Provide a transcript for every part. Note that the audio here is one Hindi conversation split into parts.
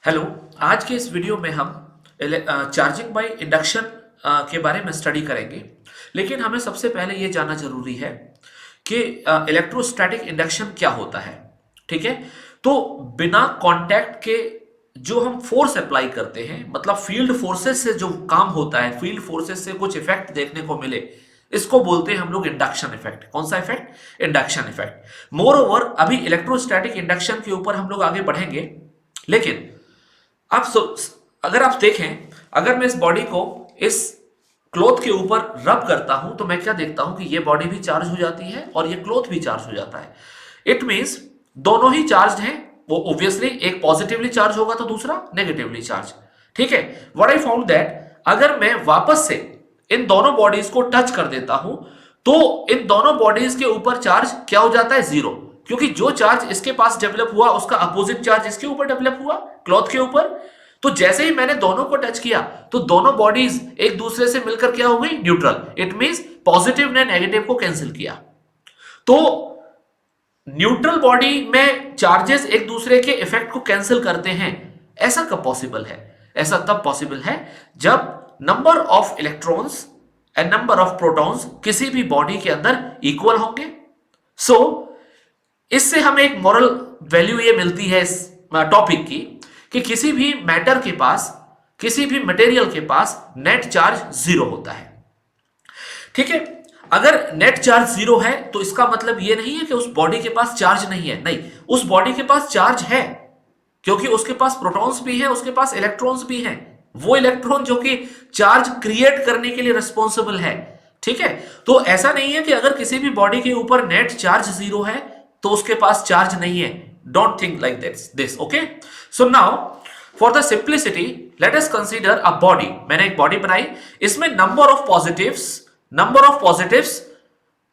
हेलो। आज के इस वीडियो में हम चार्जिंग बाय इंडक्शन के बारे में स्टडी करेंगे। लेकिन हमें सबसे पहले ये जानना जरूरी है कि इलेक्ट्रोस्टैटिक इंडक्शन क्या होता है। ठीक है, तो बिना कांटेक्ट के जो हम फोर्स अप्लाई करते हैं, मतलब फील्ड फोर्सेस से जो काम होता है, फील्ड फोर्सेस से कुछ इफेक्ट देखने को मिले, इसको बोलते हैं हम लोग इंडक्शन इफेक्ट। कौन सा effect? Induction effect. More over अभी इलेक्ट्रोस्टैटिक इंडक्शन के ऊपर हम लोग आगे बढ़ेंगे। लेकिन अगर आप देखें, अगर मैं इस बॉडी को इस क्लॉथ के ऊपर रब करता हूं तो मैं क्या देखता हूं कि ये बॉडी भी चार्ज हो जाती है और ये क्लॉथ भी चार्ज हो जाता है। इट मींस दोनों ही चार्ज हैं। वो ऑब्वियसली एक पॉजिटिवली चार्ज होगा तो दूसरा नेगेटिवली चार्ज। ठीक है, व्हाट आई फाउंड दैट अगर मैं वापस से इन दोनों बॉडीज को टच कर देता हूं तो इन दोनों बॉडीज के ऊपर चार्ज क्या हो जाता है? जीरो। क्योंकि जो चार्ज इसके पास डेवलप हुआ उसका अपोजिट चार्ज इसके ऊपर डेवलप हुआ, क्लॉथ के ऊपर। तो जैसे ही मैंने दोनों को टच किया तो दोनों बॉडीज एक दूसरे से मिलकर क्या हो गई? न्यूट्रल। इट मींस पॉजिटिव ने नेगेटिव को कैंसिल किया। तो न्यूट्रल बॉडी में चार्जेस एक दूसरे के इफेक्ट को कैंसिल करते हैं। ऐसा कब पॉसिबल है? ऐसा तब पॉसिबल है जब number of electrons and number of protons किसी भी बॉडी के अंदर इक्वल होंगे। सो इससे हमें एक मॉरल वैल्यू ये मिलती है इस टॉपिक की कि किसी भी मैटर के पास, किसी भी मटेरियल के पास नेट चार्ज जीरो होता है। ठीक है, अगर नेट चार्ज जीरो है तो इसका मतलब यह नहीं है कि उस बॉडी के पास चार्ज नहीं है। नहीं, उस बॉडी के पास चार्ज है, क्योंकि उसके पास प्रोटॉन्स भी हैं, उसके पास इलेक्ट्रॉन्स भी हैं। वो इलेक्ट्रॉन जो कि चार्ज क्रिएट करने के लिए रिस्पॉन्सिबल है। ठीक है, तो ऐसा नहीं है कि अगर किसी भी बॉडी के ऊपर नेट चार्ज जीरो है तो उसके पास चार्ज नहीं है। Don't think like this. Okay, so now for the simplicity let us consider a body. मैंने एक बॉडी बनाई, इसमें number of positives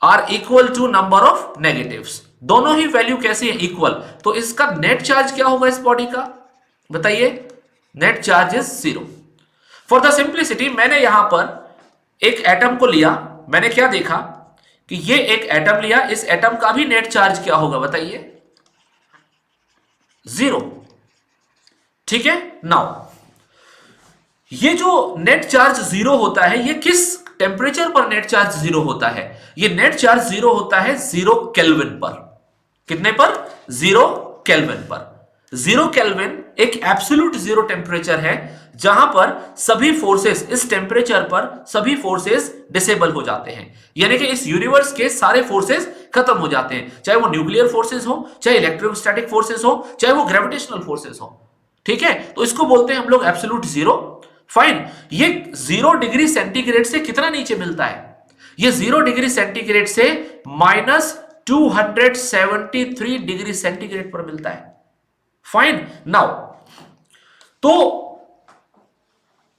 are equal to number of negatives. दोनों ही वैल्यू कैसी है? इक्वल। तो इसका नेट चार्ज क्या होगा इस बॉडी का? बताइए। Net charge is zero. For the simplicity मैंने यहां पर एक एटम को लिया। मैंने क्या देखा कि ये एक एटम लिया, इस एटम का भी नेट चार्ज क्या होगा? बताइए। जीरो। ठीक है, नाउ ये जो नेट चार्ज जीरो होता है, ये किस टेम्परेचर पर नेट चार्ज जीरो होता है? ये नेट चार्ज जीरो होता है 0 केल्विन पर। कितने पर? 0 केल्विन पर। 0 केल्विन एक एब्सोल्यूट जीरो टेम्परेचर है जहां पर सभी फोर्सेस, इस टेम्परेचर पर सभी फोर्सेस डिसेबल हो जाते हैं। यानी कि इस यूनिवर्स के सारे फोर्सेस खत्म हो जाते हैं, चाहे वो न्यूक्लियर फोर्सेस हो, चाहे इलेक्ट्रोस्टैटिक फोर्सेस हो, चाहे वो ग्रेविटेशनल फोर्सेस हो। ठीक है, तो इसको बोलते हैं हम लोग एब्सोल्यूट जीरो। फाइन, ये 0 डिग्री सेंटीग्रेड से कितना नीचे मिलता है? ये 0 डिग्री सेंटीग्रेड से -273 डिग्री सेंटीग्रेड पर मिलता है। फाइन, नाउ तो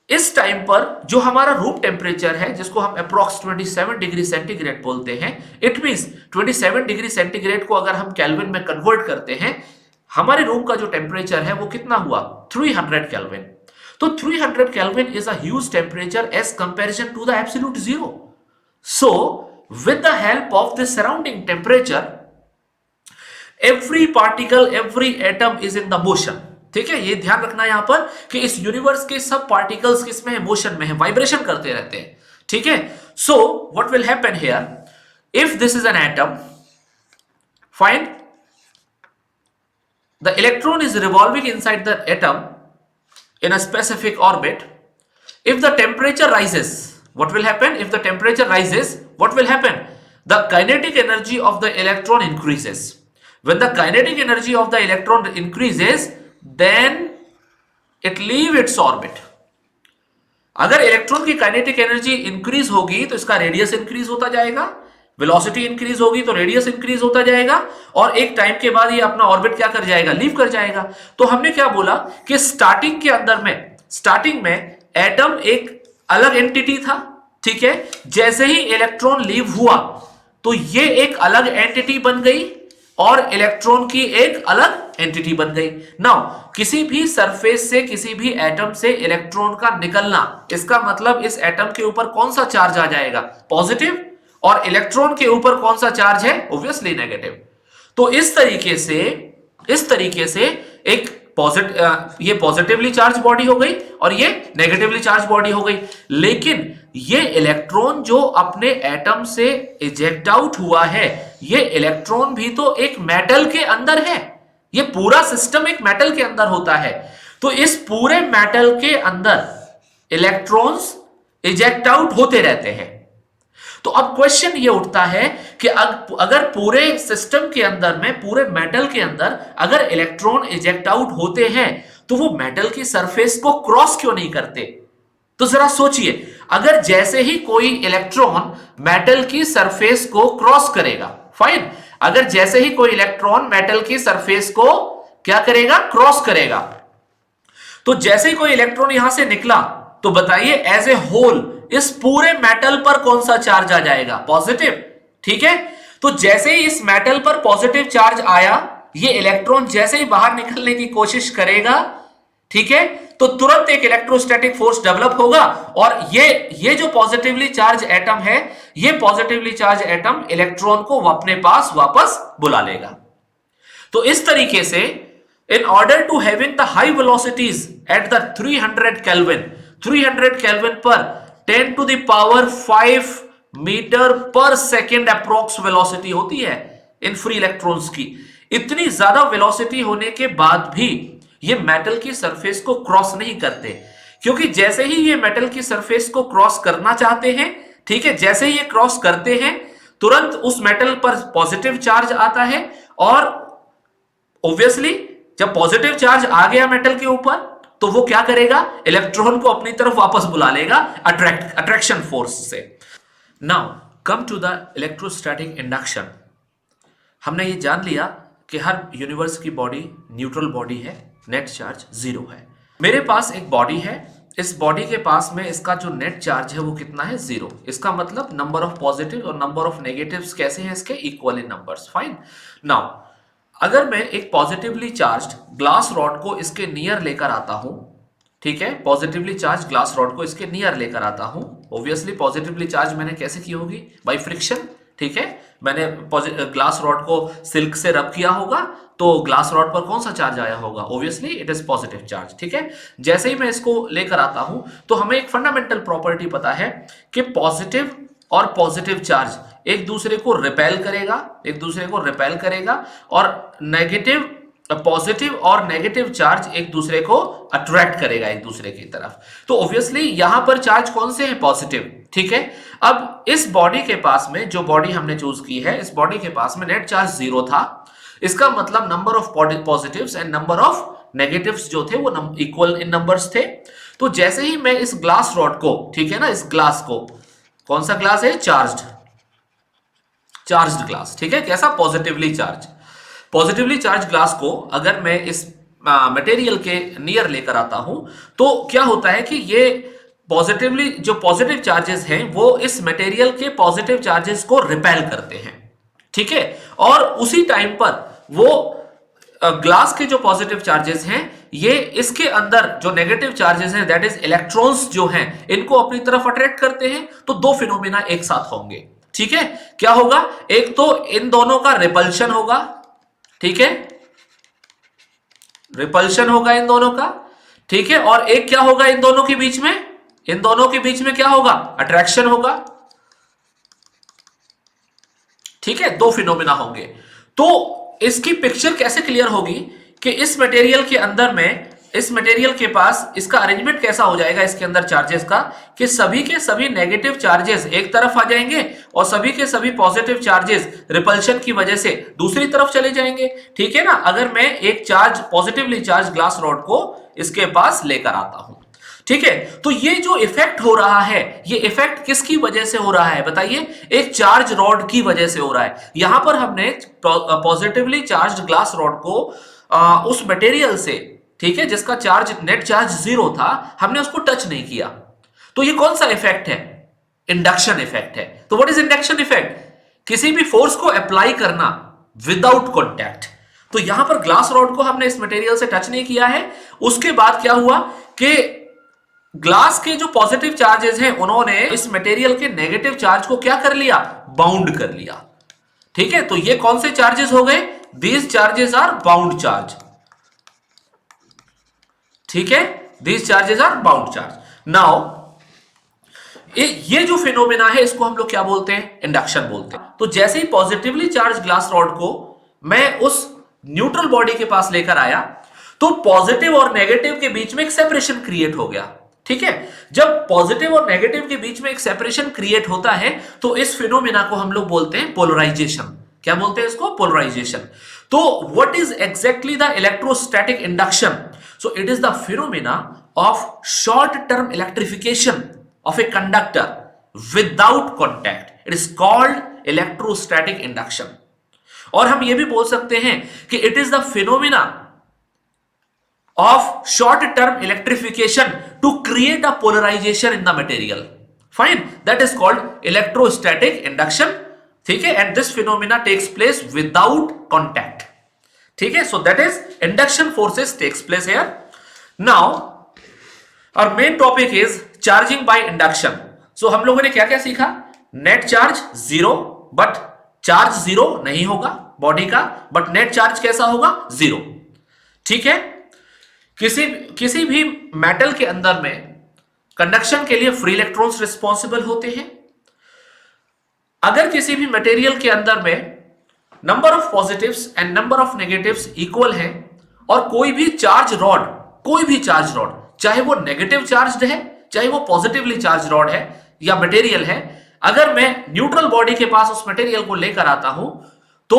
इस टाइम पर जो हमारा रूम टेम्परेचर है, जिसको हम अप्रॉक्स 27 डिग्री सेंटीग्रेड बोलते हैं, इट मींस 27 डिग्री सेंटीग्रेड को अगर हम केल्विन में कन्वर्ट करते हैं, हमारे रूम का जो टेम्परेचर है वो कितना हुआ? 300 केल्विन। तो 300 kelvin is a huge temperature as comparison to the absolute zero. So with the help of the surrounding temperature, every particle, every atom is in the motion. ठीक है, ये ध्यान रखना यहां पर कि इस यूनिवर्स के सब पार्टिकल्स किसमें है? मोशन में है, वाइब्रेशन करते रहते हैं। ठीक है, so what will happen here, if this is an atom, fine, the electron is revolving inside the atom in a specific orbit. If the temperature rises, what will happen? If the temperature rises, what will happen? The kinetic energy of the electron increases. When the kinetic energy of the electron increases, then it leave its orbit. अगर इलेक्ट्रॉन की काइनेटिक एनर्जी इंक्रीज होगी तो इसका रेडियस इंक्रीज होता जाएगा, वेलोसिटी इंक्रीज होगी तो रेडियस इंक्रीज होता जाएगा, और एक टाइम के बाद ये अपना ऑर्बिट क्या कर जाएगा? लीव कर जाएगा। तो हमने क्या बोला कि स्टार्टिंग के अंदर में, स्टार्टिंग में एटम एक अलग एंटिटी था। ठीक है, जैसे ही इलेक्ट्रॉन लीव हुआ तो ये एक अलग एंटिटी बन गई और इलेक्ट्रॉन की एक अलग एंटिटी बन गई। नाउ किसी भी सरफेस से, किसी भी एटम से इलेक्ट्रॉन का निकलना, इसका मतलब इस एटम के ऊपर कौन सा चार्ज आ जाएगा? पॉजिटिव। और इलेक्ट्रॉन के ऊपर कौन सा चार्ज है? Obviously negative. तो इस तरीके से एक ये पॉजिटिवली चार्ज बॉडी हो गई और ये नेगेटिवली चार्ज बॉडी हो गई, लेकिन ये इलेक्ट्रॉन जो अपने एटम से इजेक्ट आउट हुआ है, ये इलेक्ट्रॉन भी तो एक मेटल के अंदर है। ये पूरा सिस्टम एक मेटल के अंदर होता है, तो इस पूरे मेटल के अंदर इलेक्ट्रॉन्स इजेक्ट आउट होते रहते हैं। तो अब क्वेश्चन ये उठता है कि अगर पूरे सिस्टम के अंदर में, पूरे मेटल के अंदर अगर इलेक्ट्रॉन इजेक्ट आउट होते हैं तो वो मेटल की सरफेस को क्रॉस क्यों नहीं करते? तो जरा सोचिए, अगर जैसे ही कोई इलेक्ट्रॉन मेटल की सरफेस को क्रॉस करेगा, फाइन, अगर जैसे ही कोई इलेक्ट्रॉन मेटल की सरफेस को क्या करेगा? क्रॉस करेगा, तो जैसे ही कोई इलेक्ट्रॉन यहां से निकला तो बताइए एज ए होल इस पूरे मेटल पर कौन सा चार्ज आ जाएगा? पॉजिटिव। ठीक है, तो जैसे ही इस मेटल पर पॉजिटिव चार्ज आया, ये इलेक्ट्रॉन जैसे ही बाहर निकलने की कोशिश करेगा, ठीक है, तो तुरंत एक इलेक्ट्रोस्टैटिक फोर्स डेवलप होगा और ये जो पॉजिटिवली चार्ज एटम है, ये पॉजिटिवली चार्ज एटम इलेक्ट्रॉन को अपने पास वापस बुला लेगा। तो इस तरीके से in order to having the high velocities at the 300 Kelvin पर 10 to the power 5 मीटर पर सेकेंड अप्रोक्स वेलोसिटी होती है इन फ्री इलेक्ट्रॉन्स की। इतनी ज्यादा वेलोसिटी होने के बाद भी ये मेटल की सरफेस को क्रॉस नहीं करते, क्योंकि जैसे ही ये मेटल की सरफेस को क्रॉस करना चाहते हैं, ठीक है, जैसे ही ये क्रॉस करते हैं तुरंत उस मेटल पर पॉजिटिव चार्ज आता है और ऑब्वियसली जब पॉजिटिव चार्ज आ गया मेटल के ऊपर तो वो क्या करेगा? इलेक्ट्रॉन को अपनी तरफ वापस बुला लेगा अट्रैक्शन फोर्स से। Now come to the electrostatic induction. हमने ये जान लिया कि हर यूनिवर्स की बॉडी न्यूट्रल बॉडी है, नेट चार्ज 0 है। मेरे पास एक बॉडी है, इस बॉडी के पास में इसका जो नेट चार्ज है वो कितना है? 0। इसका मतलब नंबर ऑफ पॉजिटिव और नंबर ऑफ नेगेटिव्स कैसे हैं इसके? Equal in numbers. Fine. Now अगर मैं एक पॉजिटिवली चार्ज्ड ग्लास रॉड को इसके नियर लेकर आता हूं, ठीक है, पॉजिटिवली चार्ज ग्लास रॉड को इसके नियर लेकर आता हूं, ऑब्वियसली पॉजिटिवली चार्ज मैंने कैसे की होगी? By friction. ठीक है, मैंने ग्लास रॉड को सिल्क से रब किया होगा तो ग्लास रॉड पर कौन सा चार्ज आया होगा? Obviously it is positive charge. ठीक है, जैसे ही मैं इसको लेकर आता हूं तो हमें एक फंडामेंटल प्रॉपर्टी पता है कि पॉजिटिव और पॉजिटिव चार्ज एक दूसरे को रिपेल करेगा, और नेगेटिव, पॉजिटिव और नेगेटिव चार्ज एक दूसरे को अट्रैक्ट करेगा एक दूसरे की तरफ। तो ऑब्वियसली यहां पर चार्ज कौन से है? पॉजिटिव। ठीक है, अब इस बॉडी के पास में, जो बॉडी हमने चूज की है, इस बॉडी के पास में नेट चार्ज 0 था। इसका मतलब number of positives and number of negatives जो थे वो इक्वल इन नंबर्स थे। तो जैसे ही मैं इस ग्लास रॉड को, ठीक है ना, इस ग्लास को, कौन सा ग्लास है? Charged glass. ठीक है, कैसा? पॉजिटिवली चार्ज ग्लास को अगर मैं इस मटेरियल के नियर लेकर आता हूं तो क्या होता है कि ये जो पॉजिटिव चार्जेस हैं वो इस मटेरियल के पॉजिटिव चार्जेस को रिपेल करते हैं। ठीक है, और उसी टाइम पर वो ग्लास के जो पॉजिटिव चार्जेस हैं ये इसके अंदर जो नेगेटिव चार्जेस हैं, दैट इज इलेक्ट्रॉन्स जो हैं, इनको अपनी तरफ अट्रैक्ट करते हैं। तो दो फिनोमेना एक साथ होंगे। ठीक है, क्या होगा? एक तो इन दोनों का रिपल्शन होगा, ठीक है, रिपल्शन होगा इन दोनों का, ठीक है, और एक क्या होगा इन दोनों के बीच में? इन दोनों के बीच में क्या होगा? अट्रैक्शन होगा। ठीक है, दो फिनोमेना होंगे। तो इसकी पिक्चर कैसे क्लियर होगी कि इस मटेरियल के अंदर में, इस मटेरियल के पास इसका अरेंजमेंट कैसा हो जाएगा इसके अंदर चार्जेस का, कि सभी के सभी नेगेटिव चार्जेस एक तरफ आ जाएंगे और सभी के सभी पॉजिटिव चार्जेस रिपल्शन की वजह से दूसरी तरफ चले जाएंगे। ठीक है ना, अगर मैं एक charge, positively charge glass rod को इसके पास लेकर आता हूं, ठीक है, तो ये जो इफेक्ट हो रहा है, ये इफेक्ट किसकी वजह से हो रहा है बताइए? एक चार्ज रॉड की वजह से हो रहा है। यहां पर हमने पॉजिटिवली चार्ज ग्लास रॉड को उस मटेरियल से, ठीक है, जिसका चार्ज, नेट चार्ज 0 था, हमने उसको टच नहीं किया। तो ये कौन सा इफेक्ट है? इंडक्शन इफेक्ट है। तो व्हाट इज इंडक्शन इफेक्ट? किसी भी फोर्स को अप्लाई करना विदाउट कॉन्टैक्ट। तो यहां पर ग्लास रॉड को हमने इस मटेरियल से टच नहीं किया है। उसके बाद क्या हुआ कि ग्लास के जो पॉजिटिव चार्जेस हैं उन्होंने इस मटेरियल के नेगेटिव चार्ज को क्या कर लिया? बाउंड कर लिया। ठीक है, तो ये कौन से चार्जेस हो गए? These charges are bound charge. ठीक है, these charges are bound charge. Now ये जो फिनोमेना है इसको हम लोग क्या बोलते हैं, इंडक्शन बोलते हैं। तो जैसे ही पॉजिटिवली चार्ज ग्लास रॉड को मैं उस न्यूट्रल बॉडी के पास लेकर आया तो पॉजिटिव और नेगेटिव के बीच में एक सेपरेशन क्रिएट हो गया। ठीक है, जब पॉजिटिव और नेगेटिव के बीच में एक सेपरेशन क्रिएट होता है तो इस फिनोमेना को हम लोग बोलते हैं पोलराइजेशन। क्या बोलते हैं इसको, पोलराइजेशन। तो what is exactly the electrostatic induction? So it is the phenomena of short term electrification of a conductor without contact. It is called electrostatic induction. और हम ये भी बोल सकते हैं कि it is the phenomena of short term electrification to create a polarization in the material. Fine, that is called electrostatic induction. ठीक है, and this phenomena takes place without contact. ठीक है, so that is induction forces takes place here. Now our main topic is charging by induction. So हम लोगों ने क्या क्या सीखा, net charge zero, but charge zero नहीं होगा बॉडी का, बट नेट चार्ज कैसा होगा, जीरो। ठीक है, किसी भी मेटल के अंदर में कंडक्शन के लिए फ्री इलेक्ट्रॉन्स रिस्पॉन्सिबल होते हैं। अगर किसी भी मटेरियल के अंदर में number of positives and number of negatives equal है और कोई भी चार्ज रॉड चाहे वो नेगेटिव चार्ज्ड है चाहे वो पॉजिटिवली चार्ज रॉड है या मटेरियल है, अगर मैं न्यूट्रल बॉडी के पास उस मटेरियल को लेकर आता हूं तो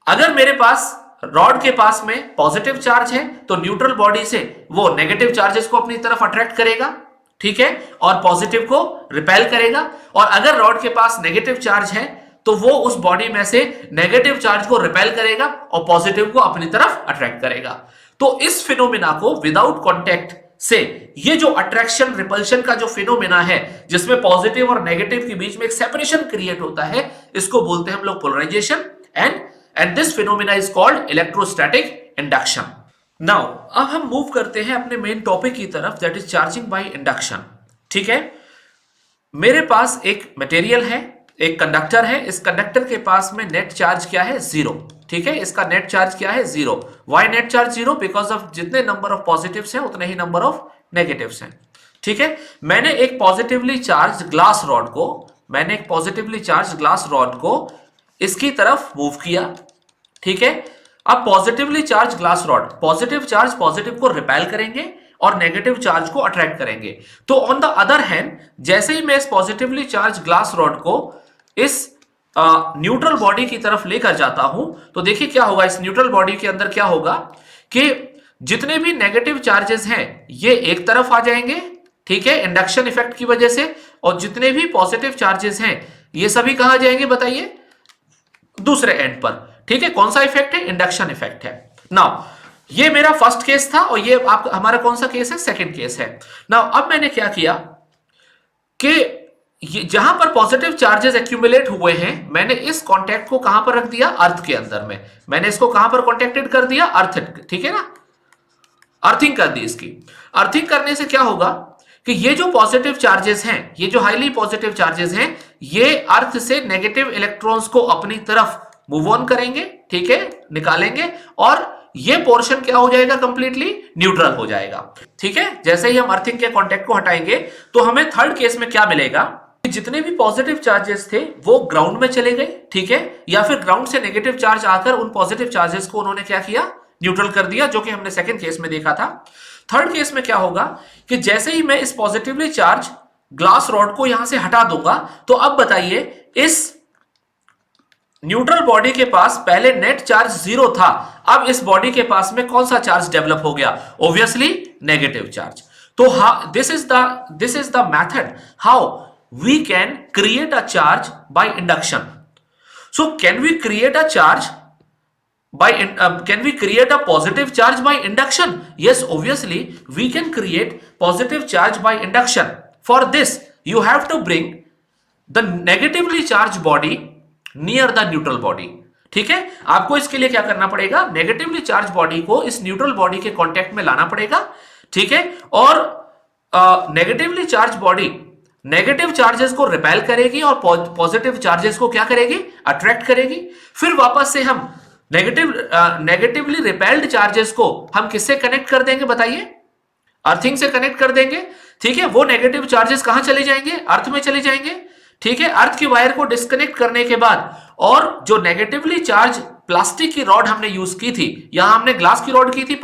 अगर मेरे पास रॉड के पास में पॉजिटिव चार्ज है तो न्यूट्रल बॉडी से वो नेगेटिव चार्जेस को अपनी तरफ अट्रैक्ट करेगा, ठीक है, और पॉजिटिव को रिपेल करेगा। और अगर रॉड के पास नेगेटिव चार्ज है तो वो उस बॉडी में से नेगेटिव चार्ज को रिपेल करेगा और पॉजिटिव को अपनी तरफ अट्रैक्ट करेगा। तो इस फिनोमेना को विदाउट कॉन्टैक्ट से, ये जो अट्रैक्शन रिपल्शन का जो फिनोमेना है जिसमें पॉजिटिव और नेगेटिव के बीच में एक सेपरेशन क्रिएट होता है, इसको बोलते हैं हम लोग polarisation. And this phenomena is called electrostatic induction. Now अब हम मूव करते हैं अपने मेन टॉपिक की तरफ, that is charging by induction. ठीक है, मेरे पास एक मटेरियल है, एक कंडक्टर है, इस कंडक्टर के पास में नेट चार्ज क्या है, जीरो। ठीक है, इसका नेट चार्ज क्या है, zero. Why net charge zero? Because of जितने नंबर ऑफ पॉजिटिव्स हैं उतने ही नंबर ऑफ नेगेटिव्स हैं। ठीक है, मैंने एक पॉजिटिवली चार्ज ग्लास रॉड को इसकी तरफ मूव किया। ठीक है, अब positively charge glass rod, positive charge positive को रिपेल करेंगे और नेगेटिव चार्ज को अट्रैक्ट करेंगे। तो ऑन द अदर हैंड, जैसे ही मैं इस पॉजिटिवली चार्ज ग्लास रॉड को इस न्यूट्रल बॉडी की तरफ लेकर जाता हूं तो देखिए क्या होगा, इस न्यूट्रल बॉडी के अंदर क्या होगा कि जितने भी नेगेटिव चार्जेस हैं ये एक तरफ आ जाएंगे, ठीक है, इंडक्शन इफेक्ट की वजह से, और जितने भी पॉजिटिव चार्जेस हैं ये सभी कहां जाएंगे बताइए, दूसरे एंड पर। ठीक है, कौन सा इफेक्ट है, इंडक्शन इफेक्ट है। नाउ ये मेरा फर्स्ट केस था और ये आप हमारा कौन सा केस है, सेकंड केस है। नाउ अब मैंने क्या किया कि जहां पर पॉजिटिव चार्जेस एक्यूमुलेट हुए हैं, मैंने इस कॉन्टैक्ट को कहां पर रख दिया, अर्थ के अंदर में। मैंने इसको कहां पर कॉन्टेक्टेड कर दिया, अर्थ, ठीक है ना, अर्थिंग कर दी इसकी। अर्थिंग करने से क्या होगा कि ये जो पॉजिटिव चार्जेस हैं, ये जो हाईली पॉजिटिव चार्जेस हैं, ये अर्थ से नेगेटिव इलेक्ट्रॉन्स को अपनी तरफ मूव ऑन करेंगे, ठीक है, निकालेंगे, और ये पोर्शन क्या हो जाएगा, कंप्लीटली न्यूट्रल हो जाएगा। ठीक है, जैसे ही हम अर्थिंग के कॉन्टैक्ट को हटाएंगे तो हमें थर्ड केस में क्या मिलेगा, जितने भी पॉजिटिव चार्जेस थे वो ग्राउंड में चले गए, ठीक है, या फिर ग्राउंड से नेगेटिव चार्ज आकर उन पॉजिटिव चार्जेस को उन्होंने क्या किया, न्यूट्रल कर दिया, जो कि हमने सेकंड केस में देखा था। थर्ड केस में क्या होगा कि जैसे ही मैं इस पॉजिटिवली चार्ज ग्लास रॉड को यहां से हटा दूंगा तो अब बताइए, इस न्यूट्रल बॉडी के पास पहले नेट चार्ज जीरो था, अब इस बॉडी के पास में कौन सा चार्ज डेवलप हो गया, ऑब्वियसली नेगेटिव चार्ज। तो this is the method how we can create a charge by induction. So can we create a charge by can we create a positive charge by induction? Yes, obviously we can create positive charge by induction. For this you have to bring the negatively charged body near the neutral body. ठीक है, आपको इसके लिए क्या करना पड़ेगा, नेगेटिवली चार्ज बॉडी को इस न्यूट्रल बॉडी के कांटेक्ट में लाना पड़ेगा, ठीक है, और negatively charge body negative charges को रिपेल करेगी और पॉजिटिव चार्जेस को क्या करेगी, अट्रैक्ट करेगी। फिर वापस से हम नेगेटिवली रिपेल्ड चार्जेस को हम किससे कनेक्ट कर देंगे बताइए? अर्थिंग से कनेक्ट कर देंगे। ठीक है, वो नेगेटिव चार्जेस कहां चले जाएंगे? अर्थ में चले जाएंगे। ठीक है, अर्थ की वायर को डिस्कनेक्ट करने के बाद, और जो नेगेटिवली चार्ज प्लास्टिक की रॉड हमने यूज की थी, यहां हमने ग्लास की रॉड की थी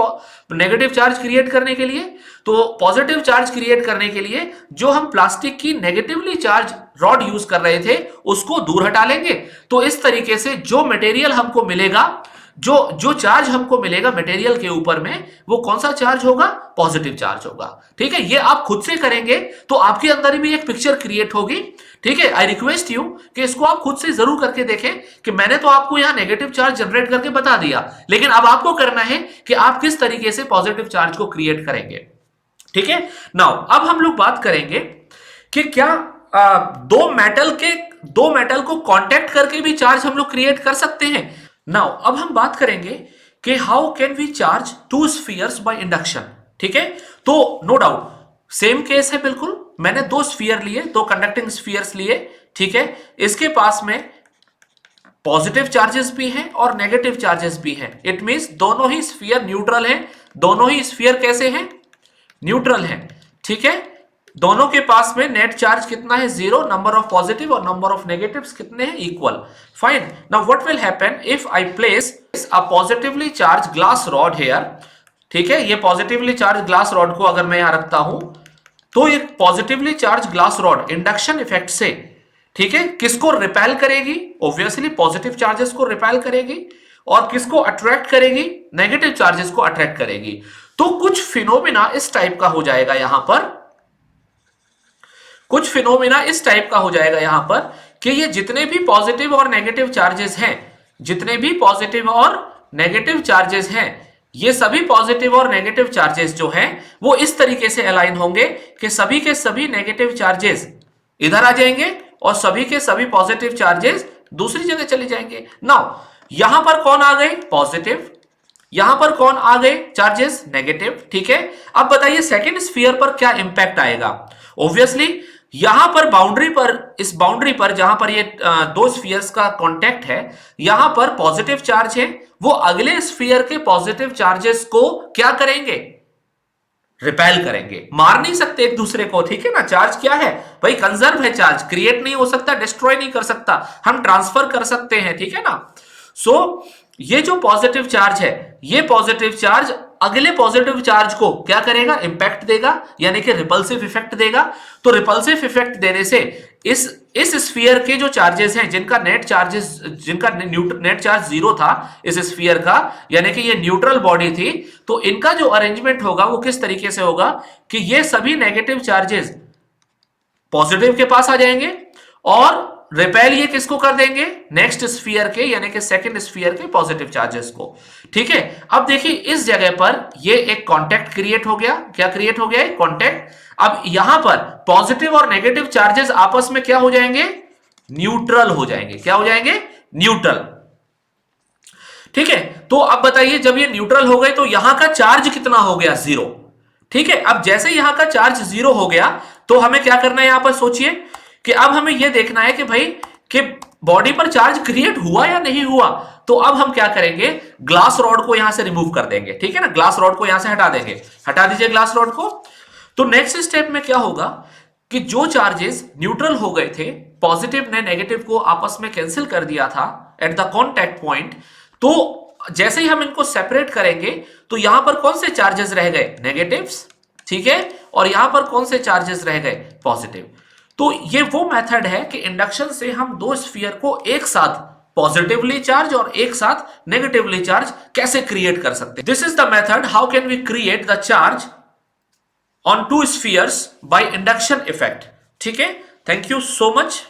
नेगेटिव चार्ज क्रिएट करने के लिए, तो पॉजिटिव चार्ज क्रिएट करने के लिए जो हम प्लास्टिक की नेगेटिवली चार्ज रॉड यूज कर रहे थे उसको दूर हटा लेंगे। तो इस तरीके से जो मटेरियल हमको मिलेगा, जो जो चार्ज हमको मिलेगा मटेरियल के ऊपर में, वो कौन सा चार्ज होगा? पॉजिटिव चार्ज होगा। ठीक है, ये आप खुद से करेंगे तो आपके अंदर भी एक पिक्चर क्रिएट होगी। ठीक है, आई रिक्वेस्ट यू कि इसको आप खुद से जरूर करके देखें कि मैंने तो आपको यहां नेगेटिव चार्ज जनरेट करके बता दिया, लेकिन अब आपको करना है कि आप किस तरीके से पॉजिटिव चार्ज को क्रिएट करेंगे। ठीक है, नाउ अब हम लोग बात करेंगे कि क्या दो मेटल को कांटेक्ट करके भी चार्ज हम लोग क्रिएट कर सकते हैं। नाउ अब हम बात करेंगे कि how can we charge two spheres by induction. ठीक है, तो नो डाउट सेम केस है बिल्कुल। मैंने दो स्फीयर लिए, दो कंडक्टिंग स्फीयर्स लिए। ठीक है, इसके पास में पॉजिटिव चार्जेस भी हैं और नेगेटिव चार्जेस भी हैं। इट मींस दोनों ही स्फीयर न्यूट्रल हैं। दोनों ही स्फीयर कैसे हैं? न्यूट्रल हैं। ठीक है, दोनों के पास में नेट चार्ज कितना है? 0। नंबर ऑफ पॉजिटिव और नंबर ऑफ नेगेटिव्स कितने हैं? Equal. Fine. Now what will happen if I place a positively charge glass rod here. ठीक है, ये पॉजिटिवली चार्ज ग्लास रॉड को अगर मैं यहां रखता हूं, तो ये positively charge glass rod induction effect से, ठीक है, किसको रिपेल करेगी? ऑब्वियसली पॉजिटिव चार्जेस को रिपेल करेगी। और किसको अट्रैक्ट करेगी? नेगेटिव चार्जेस को अट्रैक्ट करेगी। तो कुछ फिनोमिना इस टाइप का हो जाएगा यहां पर, कुछ फिनोमिना इस टाइप का हो जाएगा यहां पर कि ये जितने भी पॉजिटिव और नेगेटिव चार्जेस हैं, जितने भी पॉजिटिव और नेगेटिव चार्जेस हैं, ये सभी पॉजिटिव और नेगेटिव चार्जेस जो हैं वो इस तरीके से अलाइन होंगे कि सभी के सभी नेगेटिव चार्जेस इधर आ जाएंगे और सभी के सभी पॉजिटिव चार्जेस दूसरी जगह चले जाएंगे। नाउ यहां पर कौन आ गए? पॉजिटिव। यहां पर कौन आ गए? Charges negative. ठीक है, अब बताइए सेकंड स्फीयर पर क्या इंपैक्ट आएगा? ऑब्वियसली यहां पर बाउंड्री पर, इस बाउंड्री पर जहां पर ये दो स्फीयर्स का कांटेक्ट है, यहां पर पॉजिटिव चार्ज है, वो अगले स्फीयर के पॉजिटिव चार्जेस को क्या करेंगे? रिपेल करेंगे। मार नहीं सकते एक दूसरे को। ठीक है ना, चार्ज क्या है भाई? कंजर्व है। चार्ज क्रिएट नहीं हो सकता, डिस्ट्रॉय नहीं कर सकता, हम ट्रांसफर कर सकते हैं। ठीक है ना। सो ये जो पॉजिटिव चार्ज है, ये पॉजिटिव चार्ज अगले पॉजिटिव चार्ज को क्या करेगा? इंपैक्ट देगा, यानी कि रिपल्सिव इफेक्ट देगा। तो रिपल्सिव इफेक्ट देने से इस स्फीयर के जो चार्जेस हैं, जिनका नेट चार्ज 0 था इस स्फीयर का, यानी कि ये न्यूट्रल बॉडी थी, तो इनका जो अरेंजमेंट होगा वो किस तरीके से होगा कि ये सभी नेगेटिव चार्जेस पॉजिटिव के पास आ जाएंगे और रिपेल ये किसको कर देंगे? नेक्स्ट स्फीयर के, यानी कि सेकंड स्फीयर के पॉजिटिव चार्जेस को। ठीक है, अब देखिए इस जगह पर ये एक कांटेक्ट क्रिएट हो गया। क्या क्रिएट हो गया? कांटेक्ट। अब यहां पर पॉजिटिव और नेगेटिव चार्जेस आपस में क्या हो जाएंगे? न्यूट्रल हो जाएंगे। क्या हो जाएंगे? न्यूट्रल। ठीक है, तो अब बताइए जब ये न्यूट्रल हो गए तो यहां का चार्ज कितना हो गया? 0। ठीक है, अब जैसे यहां का चार्ज 0 हो गया तो हमें क्या करना है? यहां पर सोचिए कि अब हमें यह देखना है कि भाई कि बॉडी पर चार्ज क्रिएट हुआ या नहीं हुआ। तो अब हम क्या करेंगे? ग्लास रॉड को यहां से रिमूव कर देंगे। ठीक है ना, ग्लास रॉड को यहां से हटा देंगे। हटा दीजिए ग्लास रॉड को। तो नेक्स्ट स्टेप में क्या होगा कि जो चार्जेस न्यूट्रल हो गए थे, पॉजिटिव ने नेगेटिव को आपस में कैंसिल कर दिया था एट द कॉन्टैक्ट पॉइंट, तो जैसे ही हम इनको सेपरेट करेंगे तो यहां पर कौन से चार्जेस रह गए? नेगेटिव्स। ठीक है, और यहां पर कौन से चार्जेस रह गए? पॉजिटिव। तो ये वो मेथड है कि इंडक्शन से हम दो स्फीयर को एक साथ पॉजिटिवली चार्ज और एक साथ नेगेटिवली चार्ज कैसे क्रिएट कर सकते हैं। This is the method how can we create the charge on two spheres by induction effect. ठीक है, थैंक यू सो मच।